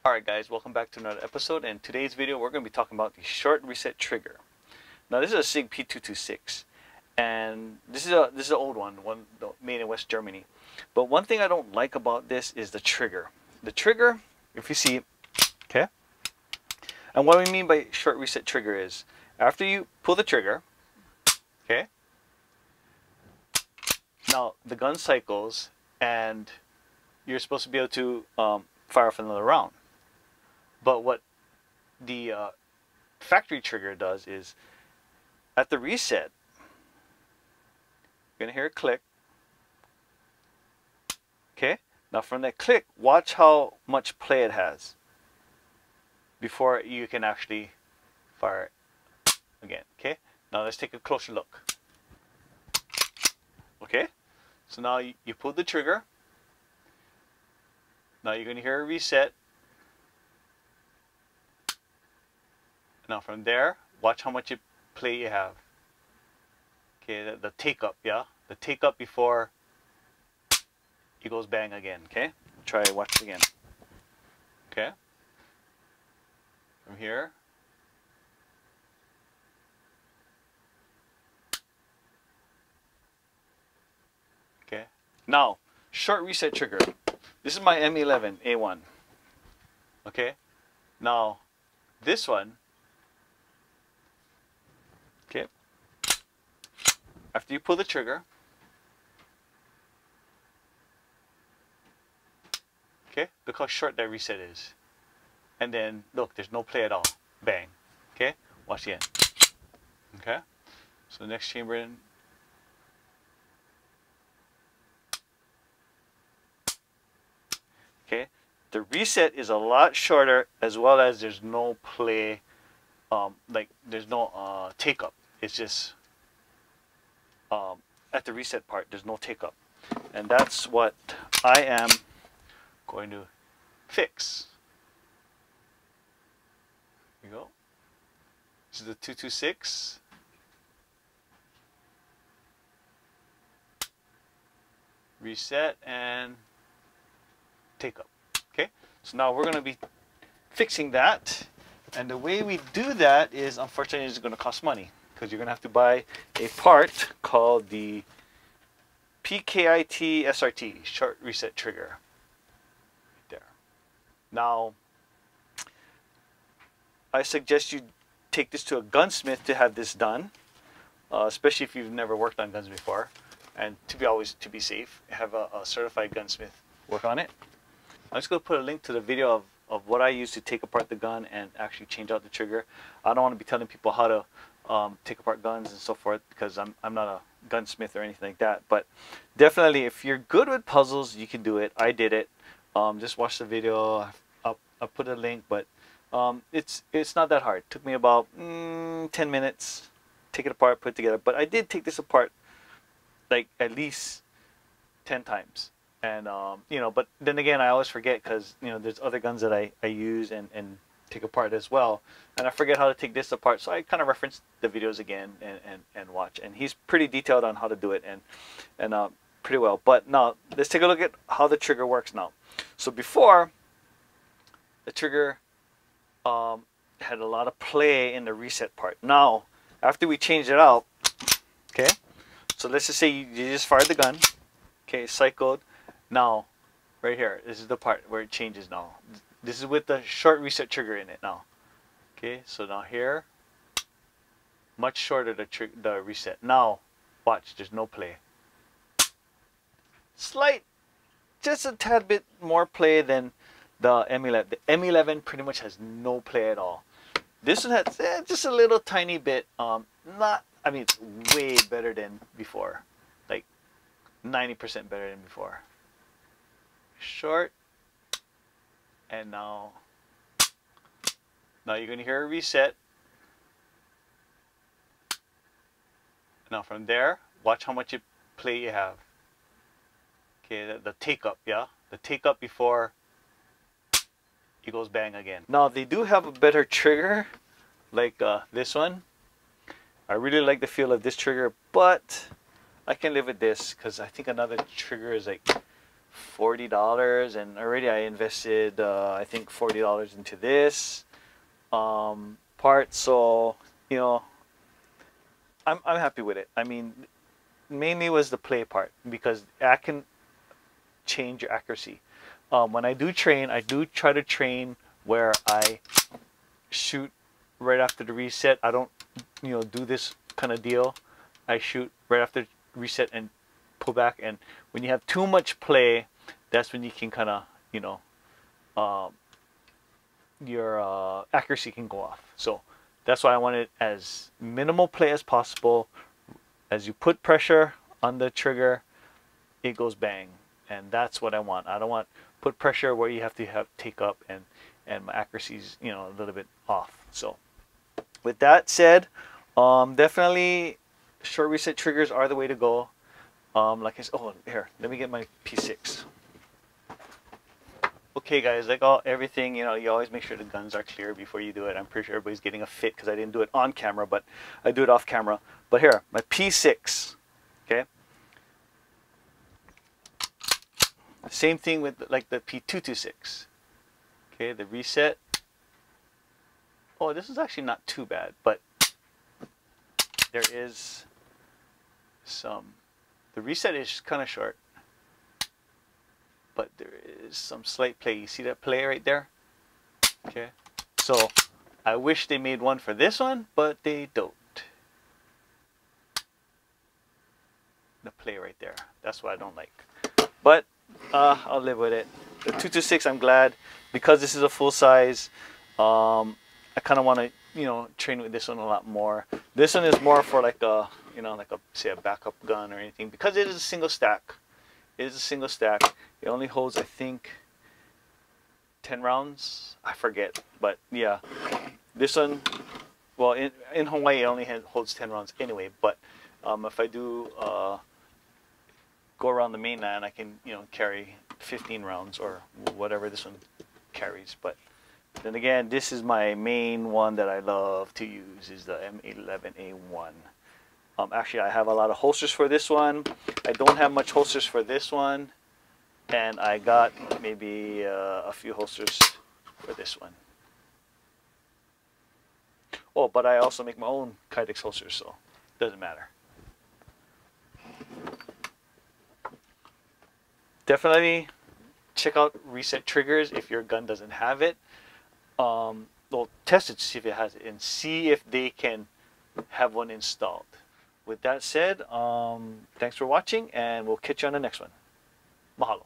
Alright guys, welcome back to another episode. In today's video we're going to be talking about the short reset trigger. Now this is a SIG P226 and this is an old one made in West Germany. But one thing I don't like about this is the trigger. The trigger, if you see, okay? And what we mean by short reset trigger is after you pull the trigger, okay? Now the gun cycles and you're supposed to be able to fire off another round. But what the factory trigger does is, at the reset, you're going to hear a click. Okay? Now from that click, watch how much play it has before you can actually fire it again. Okay? Now let's take a closer look. Okay? So now you pull the trigger. Now you're going to hear a reset. Now from there, watch how much play you have. Okay, the take up, yeah? The take up before it goes bang again, okay? Try watch it again. Okay? From here. Okay. Now, short reset trigger. This is my M11A1. Okay? Now, this one, okay, after you pull the trigger, okay, look how short that reset is. And then, look, there's no play at all. Bang. Okay, watch the end. Okay, so next chamber in. Okay, the reset is a lot shorter, as well as there's no play, like there's no take up. It's just at the reset part, there's no take up. And that's what I am going to fix. Here you go. This is the 226. Reset and take up. Okay, so now we're going to be fixing that. And the way we do that is, unfortunately, it's going to cost money, because you're going to have to buy a part called the PKIT SRT, short reset trigger. Right there. Now, I suggest you take this to a gunsmith to have this done, especially if you've never worked on guns before, and to be safe, have a certified gunsmith work on it. I'm just going to put a link to the video of what I use to take apart the gun and actually change out the trigger. I don't want to be telling people how to take apart guns and so forth, because I'm not a gunsmith or anything like that. But definitely, if you're good with puzzles, you can do it. I did it. Just watch the video. I'll put a link, but it's not that hard. It took me about 10 minutes. Take it apart, put it together. But I did take this apart like at least 10 times. And you know, but then again, I always forget, because you know, there's other guns that I use and take apart as well, and I forget how to take this apart, so I kind of reference the videos again and watch. And he's pretty detailed on how to do it, and pretty well. But now let's take a look at how the trigger works now. So before, the trigger had a lot of play in the reset part. Now after we change it out, okay, so let's just say you just fired the gun, okay, cycled. Now, right here, this is the part where it changes now. This is with the short reset trigger in it now. Okay, so now here, much shorter the reset. Now, watch, there's no play. Slight, just a tad bit more play than the M11. The M11 pretty much has no play at all. This one has just a little tiny bit. I mean, it's way better than before. Like 90% better than before. Short, and now you're going to hear a reset. Now from there, watch how much play you have. Okay, the take up, yeah, the take up before it goes bang again. Now they do have a better trigger, like this one. I really like the feel of this trigger, but I can live with this, because I think another trigger is like $40, and already I invested I think $40 into this part. So you know, I'm happy with it. I mean, mainly was the play part, because I can change your accuracy. When I do train, I do try to train where I shoot right after the reset. I don't, you know, do this kind of deal. I shoot right after reset and pull back. And when you have too much play, that's when you can kind of, you know, your accuracy can go off. So that's why I want it as minimal play as possible. As you put pressure on the trigger, it goes bang, and that's what I want. I don't want put pressure where you have to take up and my accuracy's, you know, a little bit off. So with that said, definitely short reset triggers are the way to go. Like I said, oh, here, let me get my P6. Okay guys, like everything, you know, you always make sure the guns are clear before you do it. I'm pretty sure everybody's getting a fit because I didn't do it on camera, but I do it off camera. But here, my P6, okay? Same thing with like the P226. Okay, the reset. Oh, this is actually not too bad, but there is some, the reset is kind of short, but there is some slight play. You see that play right there? Okay, so I wish they made one for this one, but they don't. The play right there, that's what I don't like, but I'll live with it. The 226, I'm glad, because this is a full size. I kind of want to, you know, train with this one a lot more. This one is more for like a, you know, like a, say, a backup gun or anything, because it is a single stack. It is a single stack. It only holds, I think, 10 rounds. I forget, but yeah, this one, well, in Hawaii it only holds 10 rounds anyway. But if I do go around the mainland, I can, you know, carry 15 rounds or whatever this one carries. But then again, this is my main one that I love to use, is the M811A1. Actually, I have a lot of holsters for this one. I don't have much holsters for this one, and I got maybe a few holsters for this one. Oh, but I also make my own Kydex holsters, so it doesn't matter. Definitely check out reset triggers if your gun doesn't have it. Well, test it to see if it has it, and see if they can have one installed. With that said, thanks for watching, and we'll catch you on the next one. Mahalo.